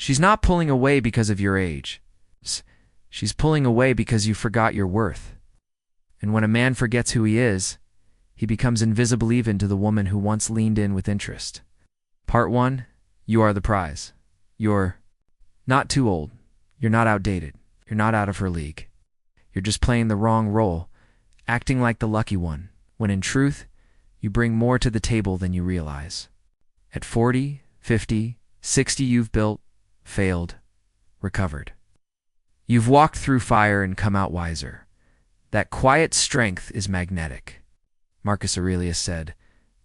She's not pulling away because of your age. She's pulling away because you forgot your worth. And when a man forgets who he is, he becomes invisible even to the woman who once leaned in with interest. Part 1. You are the prize. You're not too old. You're not outdated. You're not out of her league. You're just playing the wrong role, acting like the lucky one, when in truth, you bring more to the table than you realize. At 40, 50, 60, you've built, failed, recovered. You've walked through fire and come out wiser. That quiet strength is magnetic. Marcus Aurelius said,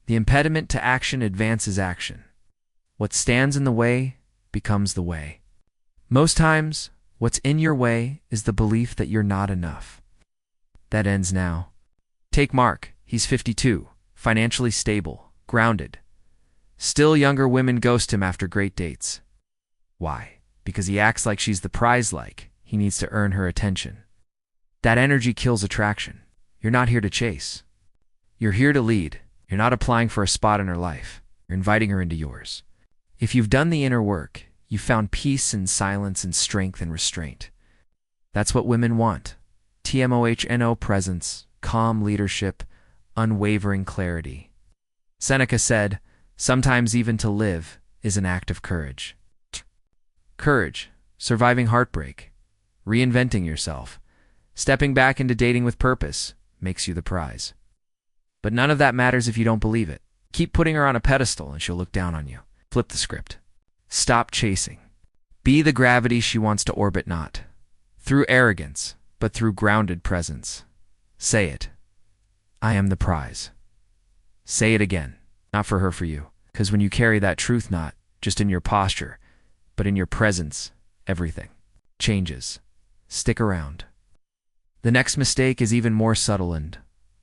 "The impediment to action advances action. What stands in the way becomes the way." Most times, what's in your way is the belief that you're not enough. That ends now. Take Mark. He's 52, financially stable, grounded. Still, younger women ghost him after great dates. Why? Because he acts like she's the prize, like he needs to earn her attention. That energy kills attraction. You're not here to chase. You're here to lead. You're not applying for a spot in her life. You're inviting her into yours. If you've done the inner work, you've found peace and silence and strength and restraint. That's what women want. TMOHNO presence, calm leadership, unwavering clarity. Seneca said, "Sometimes even to live is an act of courage." Courage, surviving heartbreak, reinventing yourself, stepping back into dating with purpose makes you the prize. But none of that matters if you don't believe it. Keep putting her on a pedestal and she'll look down on you. Flip the script. Stop chasing. Be the gravity she wants to orbit, not through arrogance, but through grounded presence. Say it. I am the prize. Say it again. Not for her, for you. Because when you carry that truth, not just in your posture, but in your presence, everything changes. Stick around. The next mistake is even more subtle and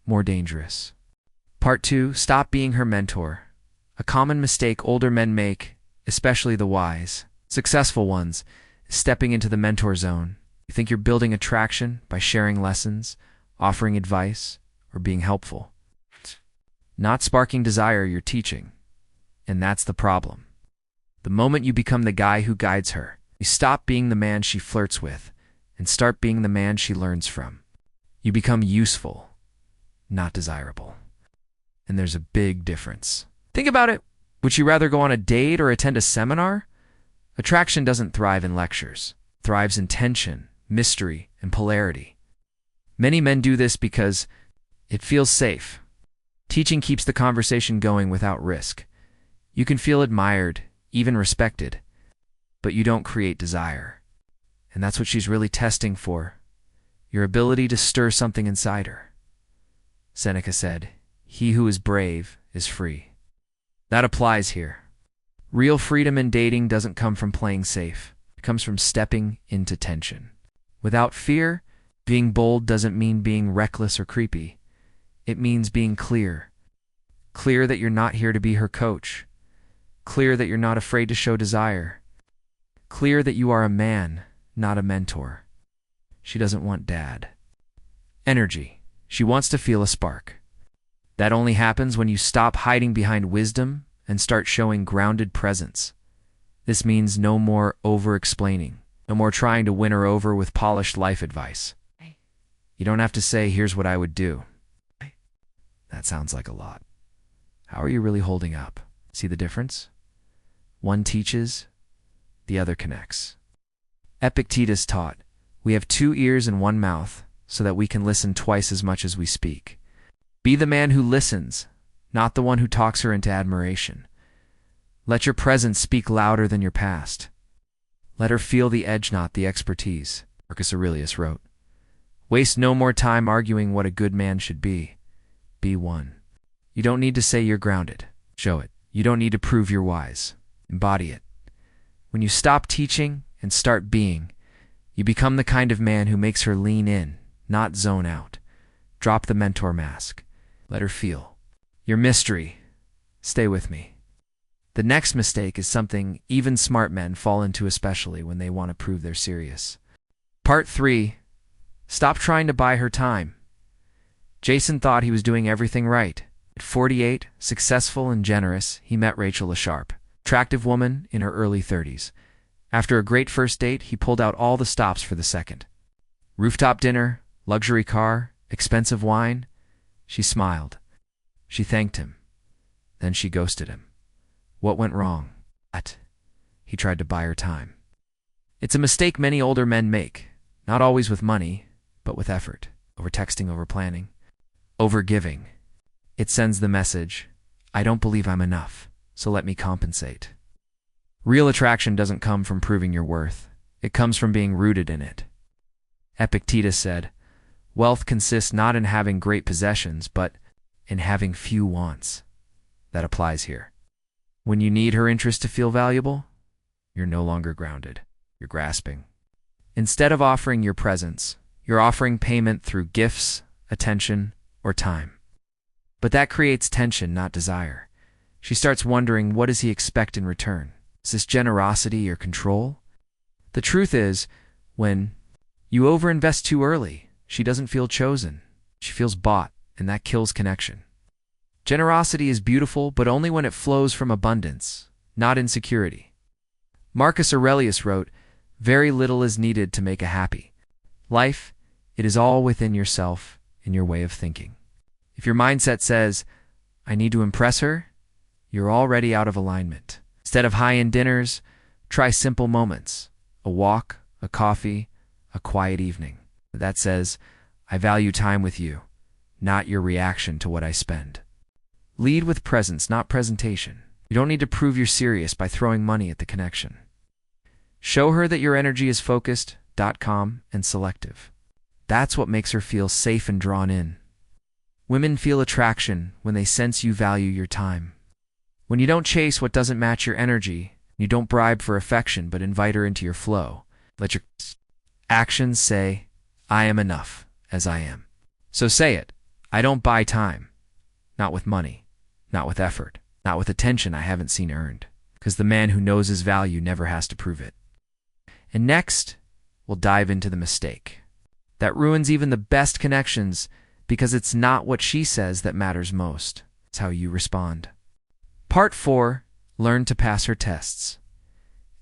more dangerous. Part 2. Stop being her mentor. A common mistake older men make, especially the wise, successful ones, is stepping into the mentor zone. You think you're building attraction by sharing lessons, offering advice, or being helpful. Not sparking desire, you're teaching. And that's the problem. The moment you become the guy who guides her, you stop being the man she flirts with and start being the man she learns from. You become useful, not desirable. And there's a big difference. Think about it. Would you rather go on a date or attend a seminar? Attraction doesn't thrive in lectures. It thrives in tension, mystery, and polarity. Many men do this because it feels safe. Teaching keeps the conversation going without risk. You can feel admired, even respected, but you don't create desire. And that's what she's really testing for, your ability to stir something inside her. Seneca said, "He who is brave is free." That applies here. Real freedom in dating doesn't come from playing safe. It comes from stepping into tension. Without fear, being bold doesn't mean being reckless or creepy. It means being clear. Clear that you're not here to be her coach. Clear that you're not afraid to show desire. Clear that you are a man, not a mentor. She doesn't want dad. Energy. She wants to feel a spark. That only happens when you stop hiding behind wisdom and start showing grounded presence. This means no more over-explaining, no more trying to win her over with polished life advice. You don't have to say, "Here's what I would do." That sounds like a lot. How are you really holding up? See the difference? One teaches, the other connects. Epictetus taught, "We have 2 ears and 1 mouth, so that we can listen twice as much as we speak." Be the man who listens, not the one who talks her into admiration. Let your presence speak louder than your past. Let her feel the edge, not the expertise. Marcus Aurelius wrote, "Waste no more time arguing what a good man should be. Be one." You don't need to say you're grounded. Show it. You don't need to prove you're wise. Embody it. When you stop teaching and start being, you become the kind of man who makes her lean in, not zone out. Drop the mentor mask. Let her feel. Your mystery. Stay with me. The next mistake is something even smart men fall into, especially when they want to prove they're serious. Part 3. Stop trying to buy her time. Jason thought he was doing everything right. At 48, successful and generous, he met Rachel LaSharp, attractive woman in her early 30s. After a great first date, he pulled out all the stops for the second. Rooftop dinner, luxury car, expensive wine. She smiled. She thanked him. Then she ghosted him. What went wrong? He tried to buy her time. It's a mistake many older men make, not always with money, but with effort. Over texting, over planning, over giving. It sends the message, I don't believe I'm enough, so let me compensate. Real attraction doesn't come from proving your worth. It comes from being rooted in it. Epictetus said, wealth consists not in having great possessions, but in having few wants. That applies here. When you need her interest to feel valuable, you're no longer grounded. You're grasping. Instead of offering your presence, you're offering payment through gifts, attention, or time. But that creates tension, not desire. She starts wondering, what does he expect in return? Is this generosity or control? The truth is, when you overinvest too early, she doesn't feel chosen. She feels bought, and that kills connection. Generosity is beautiful, but only when it flows from abundance, not insecurity. Marcus Aurelius wrote, very little is needed to make a happy life. It is all within yourself, in your way of thinking. If your mindset says, I need to impress her, you're already out of alignment. Instead of high-end dinners, try simple moments, a walk, a coffee, a quiet evening. That says, I value time with you, not your reaction to what I spend. Lead with presence, not presentation. You don't need to prove you're serious by throwing money at the connection. Show her that your energy is focused, calm, and selective. That's what makes her feel safe and drawn in. Women feel attraction when they sense you value your time. When you don't chase what doesn't match your energy, you don't bribe for affection but invite her into your flow. Let your actions say, I am enough as I am. So say it. I don't buy time. Not with money. Not with effort. Not with attention I haven't seen earned. Because the man who knows his value never has to prove it. And next, we'll dive into the mistake that ruins even the best connections, because it's not what she says that matters most. It's how you respond. Part 4. Learn to pass her tests.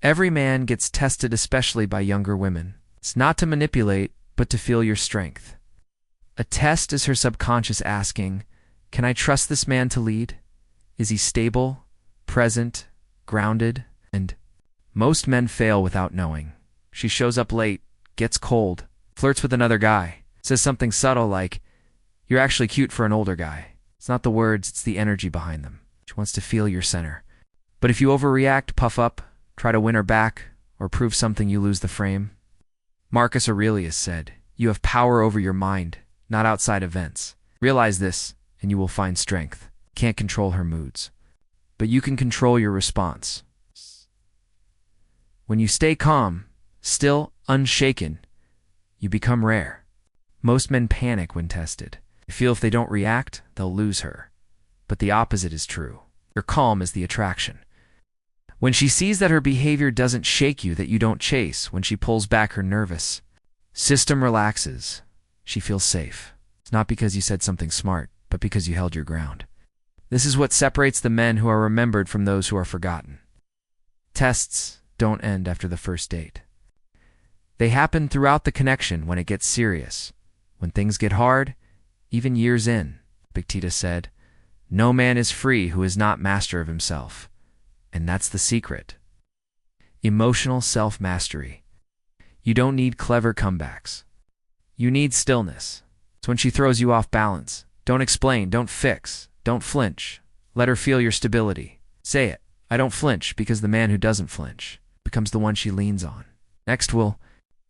Every man gets tested, especially by younger women. It's not to manipulate, but to feel your strength. A test is her subconscious asking, can I trust this man to lead? Is he stable, present, grounded? And most men fail without knowing. She shows up late, gets cold, flirts with another guy, says something subtle like, you're actually cute for an older guy. It's not the words, it's the energy behind them. She wants to feel your center. But if you overreact, puff up, try to win her back, or prove something, you lose the frame. Marcus Aurelius said, you have power over your mind, not outside events. Realize this, and you will find strength. Can't control her moods, but you can control your response. When you stay calm, still, unshaken, you become rare. Most men panic when tested. They feel if they don't react, they'll lose her. But the opposite is true. Your calm is the attraction. When she sees that her behavior doesn't shake you, that you don't chase, when she pulls back her nervous system relaxes, she feels safe. It's not because you said something smart, but because you held your ground. This is what separates the men who are remembered from those who are forgotten. Tests don't end after the first date. They happen throughout the connection when it gets serious. When things get hard, even years in, Epictetus said, no man is free who is not master of himself. And that's the secret. Emotional self-mastery. You don't need clever comebacks. You need stillness. It's when she throws you off balance. Don't explain, don't fix, don't flinch. Let her feel your stability. Say it. I don't flinch, because the man who doesn't flinch becomes the one she leans on. Next, we'll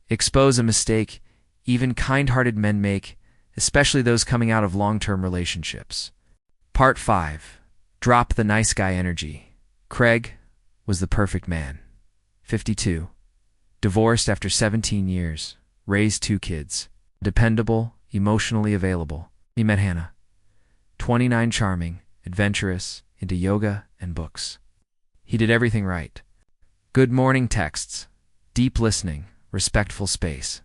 expose a mistake even kind-hearted men make, especially those coming out of long-term relationships. Part 5. Drop the nice guy energy. Craig was the perfect man. 52. Divorced after 17 years. Raised 2 kids. Dependable, emotionally available. He met Hannah. 29, charming, adventurous, into yoga and books. He did everything right. Good morning texts, deep listening, respectful space.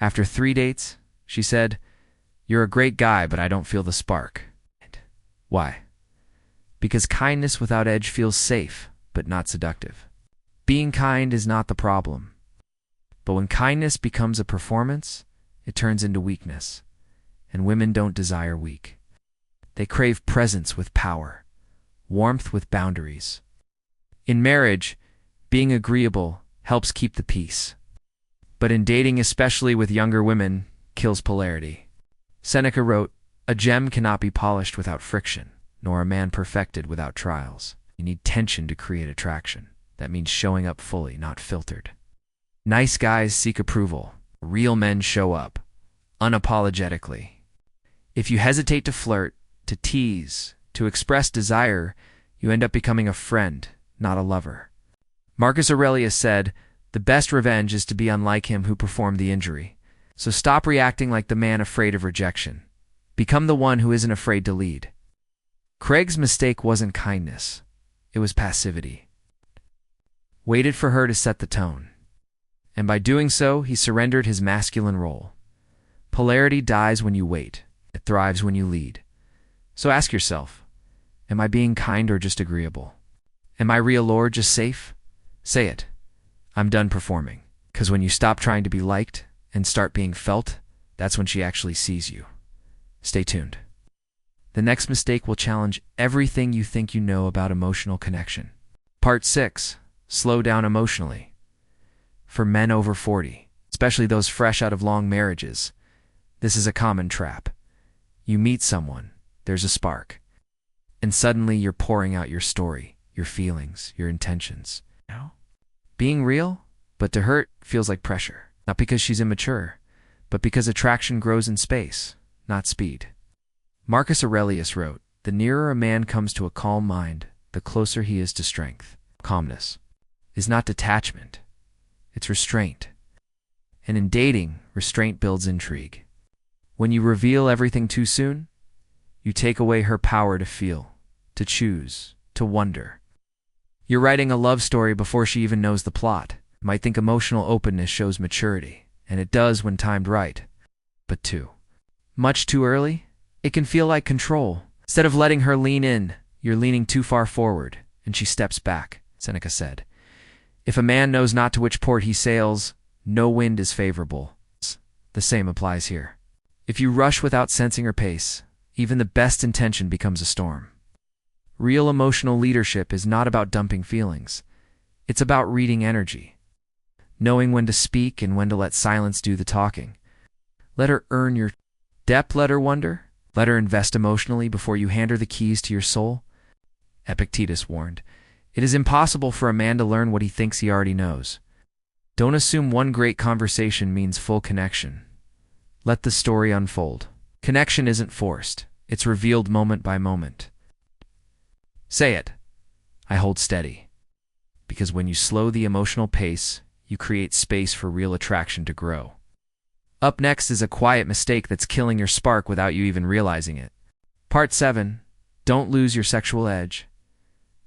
After 3 dates, she said, you're a great guy, but I don't feel the spark. Why? Because kindness without edge feels safe, but not seductive. Being kind is not the problem. But when kindness becomes a performance, it turns into weakness. And women don't desire weak. They crave presence with power, warmth with boundaries. In marriage, being agreeable helps keep the peace. But in dating, especially with younger women, kills polarity. Seneca wrote, "A gem cannot be polished without friction, nor a man perfected without trials." You need tension to create attraction. That means showing up fully, not filtered. Nice guys seek approval. Real men show up, unapologetically. If you hesitate to flirt, to tease, to express desire, you end up becoming a friend, not a lover. Marcus Aurelius said, "The best revenge is to be unlike him who performed the injury." So stop reacting like the man afraid of rejection. Become the one who isn't afraid to lead. Craig's mistake wasn't kindness. It was passivity. Waited for her to set the tone. And by doing so, he surrendered his masculine role. Polarity dies when you wait. It thrives when you lead. So ask yourself, am I being kind or just agreeable? Am I real or just safe? Say it. I'm done performing. Because when you stop trying to be liked and start being felt, that's when she actually sees you. Stay tuned. The next mistake will challenge everything you think you know about emotional connection. Part 6. Slow down emotionally. For men over 40, especially those fresh out of long marriages, this is a common trap. You meet someone, there's a spark, and suddenly you're pouring out your story, your feelings, your intentions. Being real, but to her, feels like pressure. Not because she's immature, but because attraction grows in space, not speed. Marcus Aurelius wrote, "The nearer a man comes to a calm mind, the closer he is to strength." Calmness is not detachment, it's restraint. And in dating, restraint builds intrigue. When you reveal everything too soon, you take away her power to feel, to choose, to wonder. You're writing a love story before she even knows the plot. You might think emotional openness shows maturity, and it does when timed right. But too much too early, it can feel like control. Instead of letting her lean in, you're leaning too far forward, and she steps back, Seneca said. If a man knows not to which port he sails, no wind is favorable. The same applies here. If you rush without sensing her pace, even the best intention becomes a storm. Real emotional leadership is not about dumping feelings. It's about reading energy, knowing when to speak and when to let silence do the talking. Let her earn your depth, let her wonder, let her invest emotionally before you hand her the keys to your soul. Epictetus warned, "It is impossible for a man to learn what he thinks he already knows." Don't assume one great conversation means full connection. Let the story unfold. Connection isn't forced. It's revealed moment by moment. Say it. I hold steady. Because when you slow the emotional pace, you create space for real attraction to grow. Up next is a quiet mistake that's killing your spark without you even realizing it. Part 7. Don't lose your sexual edge.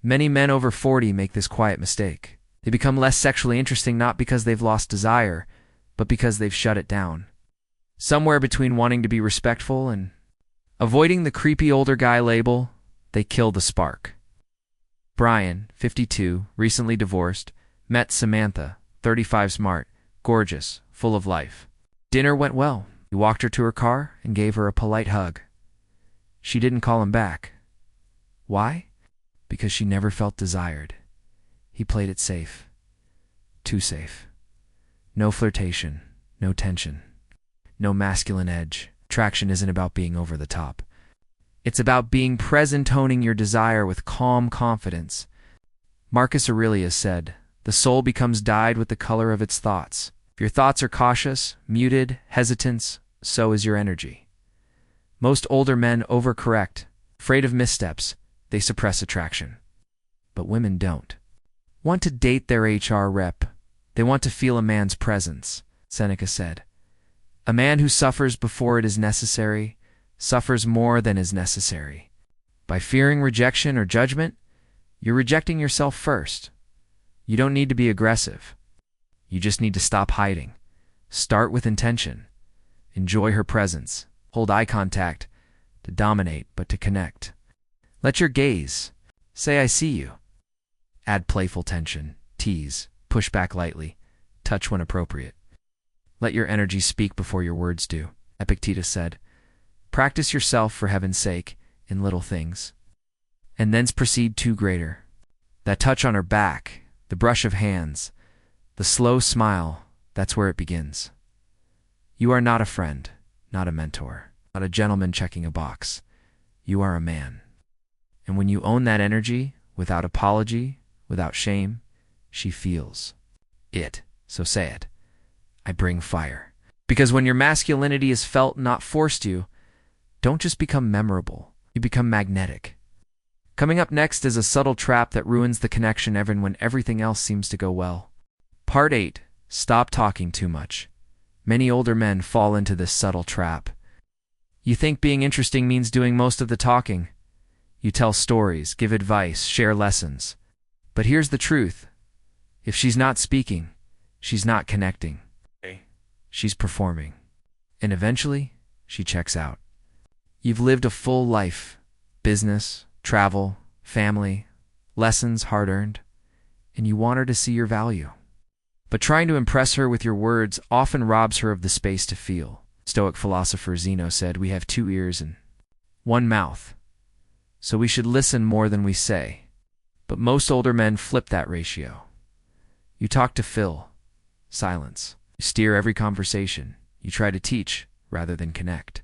Many men over 40 make this quiet mistake. They become less sexually interesting not because they've lost desire, but because they've shut it down. Somewhere between wanting to be respectful and avoiding the creepy older guy label, they kill the spark. Brian, 52, recently divorced, met Samantha, 35, smart, gorgeous, full of life. Dinner went well. He walked her to her car and gave her a polite hug. She didn't call him back. Why? Because she never felt desired. He played it safe. Too safe. No flirtation, no tension, no masculine edge. Attraction isn't about being over the top. It's about being present, honing your desire with calm confidence. Marcus Aurelius said, "The soul becomes dyed with the color of its thoughts." If your thoughts are cautious, muted, hesitant, so is your energy. Most older men overcorrect. Afraid of missteps, they suppress attraction. But women don't. Want to date their HR rep. They want to feel a man's presence, Seneca said. A man who suffers before it is necessary suffers more than is necessary. By fearing rejection or judgment, you're rejecting yourself first. You don't need to be aggressive. You just need to stop hiding. Start with intention. Enjoy her presence. Hold eye contact, to dominate, but to connect. Let your gaze say, "I see you." Add playful tension, tease, push back lightly, touch when appropriate. Let your energy speak before your words do, Epictetus said. Practice yourself, for heaven's sake, in little things. And thence proceed to greater. That touch on her back, the brush of hands, the slow smile, that's where it begins. You are not a friend, not a mentor, not a gentleman checking a box. You are a man. And when you own that energy, without apology, without shame, she feels it. So say it. I bring fire. Because when your masculinity is felt, not forced, you don't just become memorable, you become magnetic. Coming up next is a subtle trap that ruins the connection even when everything else seems to go well. Part 8. Stop talking too much. Many older men fall into this subtle trap. You think being interesting means doing most of the talking. You tell stories, give advice, share lessons. But here's the truth. If she's not speaking, she's not connecting. She's performing. And eventually, she checks out. You've lived a full life. Business, travel, family, lessons hard-earned. And you want her to see your value. But trying to impress her with your words often robs her of the space to feel. Stoic philosopher Zeno said, we have 2 ears and 1 mouth, so we should listen more than we say. But most older men flip that ratio. You talk to fill, silence. You steer every conversation. You try to teach rather than connect.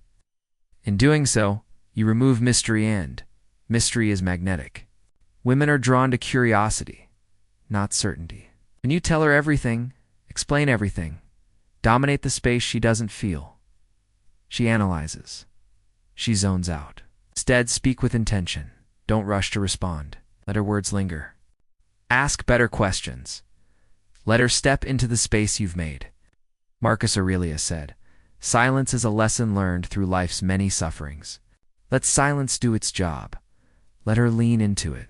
In doing so, you remove mystery, and mystery is magnetic. Women are drawn to curiosity, not certainty. When you tell her everything, explain everything, dominate the space she doesn't feel, she analyzes. She zones out. Instead, speak with intention. Don't rush to respond. Let her words linger. Ask better questions. Let her step into the space you've made. Marcus Aurelius said, silence is a lesson learned through life's many sufferings. Let silence do its job. Let her lean into it.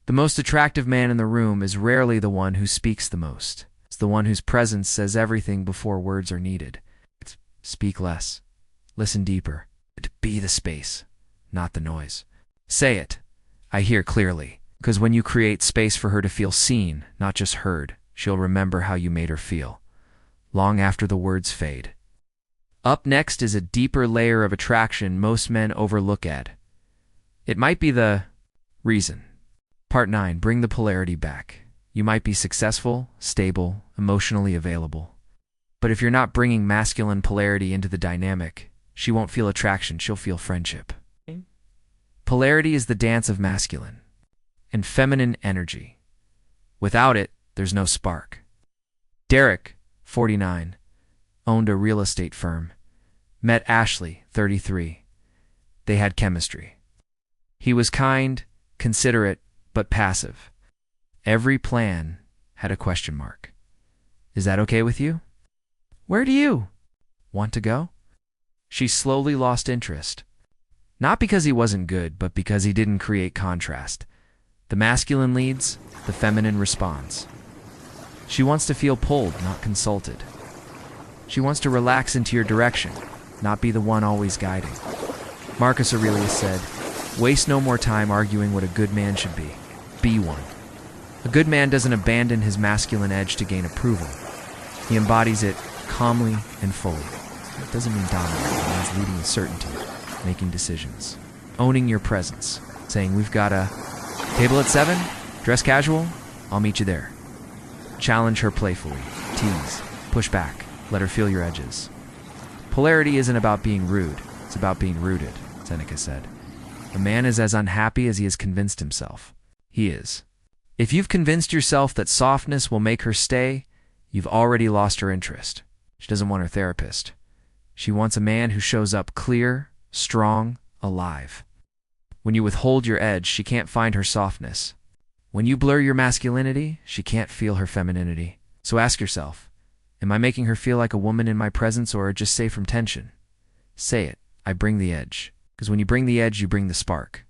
The most attractive man in the room is rarely the one who speaks the most. It's the one whose presence says everything before words are needed. Speak less. Listen deeper. Be the space, not the noise. Say it. I hear clearly. Because when you create space for her to feel seen, not just heard, she'll remember how you made her feel, long after the words fade. Up next is a deeper layer of attraction most men overlook at. It might be the reason. Part 9. Bring the polarity back. You might be successful, stable, emotionally available. But if you're not bringing masculine polarity into the dynamic, she won't feel attraction, she'll feel friendship. Polarity is the dance of masculine and feminine energy. Without it, there's no spark. Derek, 49, owned a real estate firm. Met Ashley, 33. They had chemistry. He was kind, considerate, but passive. Every plan had a question mark. Is that okay with you? Where do you want to go? She slowly lost interest. Not because he wasn't good, but because he didn't create contrast. The masculine leads, the feminine responds. She wants to feel pulled, not consulted. She wants to relax into your direction, not be the one always guiding. Marcus Aurelius said, waste no more time arguing what a good man should be. Be one. A good man doesn't abandon his masculine edge to gain approval. He embodies it calmly and fully. It doesn't mean dominating. It means leading with certainty, making decisions, owning your presence, saying, we've got a table at 7, dress casual, I'll meet you there. Challenge her playfully, tease, push back, let her feel your edges. Polarity isn't about being rude, it's about being rooted, Seneca said. A man is as unhappy as he has convinced himself. He is. If you've convinced yourself that softness will make her stay, you've already lost her interest. She doesn't want her therapist. She wants a man who shows up clear, strong, alive. When you withhold your edge, she can't find her softness. When you blur your masculinity, she can't feel her femininity. So ask yourself, am I making her feel like a woman in my presence or just safe from tension? Say it, I bring the edge. Because when you bring the edge, you bring the spark.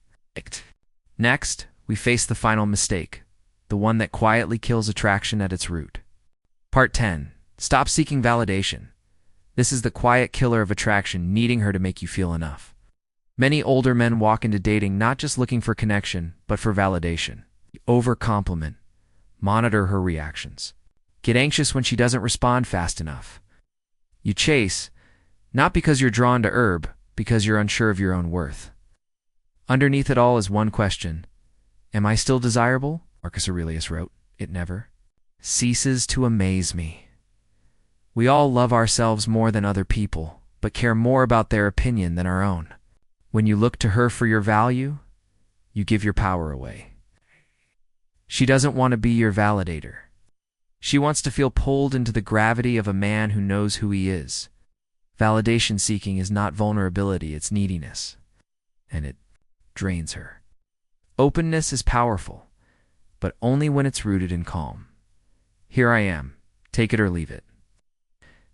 Next, we face the final mistake, the one that quietly kills attraction at its root. Part 10. Stop seeking validation. This is the quiet killer of attraction, needing her to make you feel enough. Many older men walk into dating not just looking for connection, but for validation. Over-compliment, Monitor her reactions. Get anxious when she doesn't respond fast enough. You chase, not because you're drawn to herb, because you're unsure of your own worth. Underneath it all is one question. Am I still desirable? Marcus Aurelius wrote. It never ceases to amaze me. We all love ourselves more than other people, but care more about their opinion than our own. When you look to her for your value, you give your power away. She doesn't want to be your validator. She wants to feel pulled into the gravity of a man who knows who he is. Validation seeking is not vulnerability, it's neediness. And it drains her. Openness is powerful, but only when it's rooted in calm. Here I am, take it or leave it.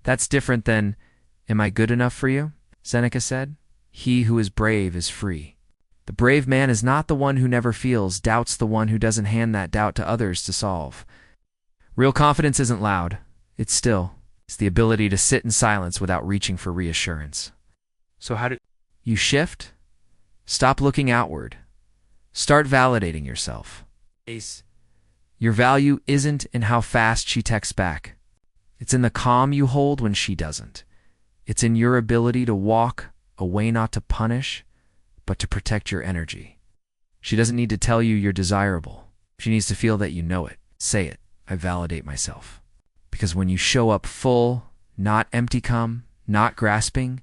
That's different than, am I good enough for you? Seneca said. He who is brave is free. The brave man is not the one who never feels, doubt's the one who doesn't hand that doubt to others to solve. Real confidence isn't loud, it's still. It's the ability to sit in silence without reaching for reassurance. So how do you shift? Stop looking outward. Start validating yourself. Ace. Your value isn't in how fast she texts back. It's in the calm you hold when she doesn't. It's in your ability to walk away not to punish, but to protect your energy. She doesn't need to tell you you're desirable. She needs to feel that you know it. Say it. I validate myself. Because when you show up full, not empty come, not grasping,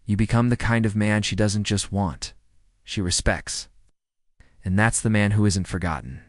you become the kind of man she doesn't just want. She respects. And that's the man who isn't forgotten.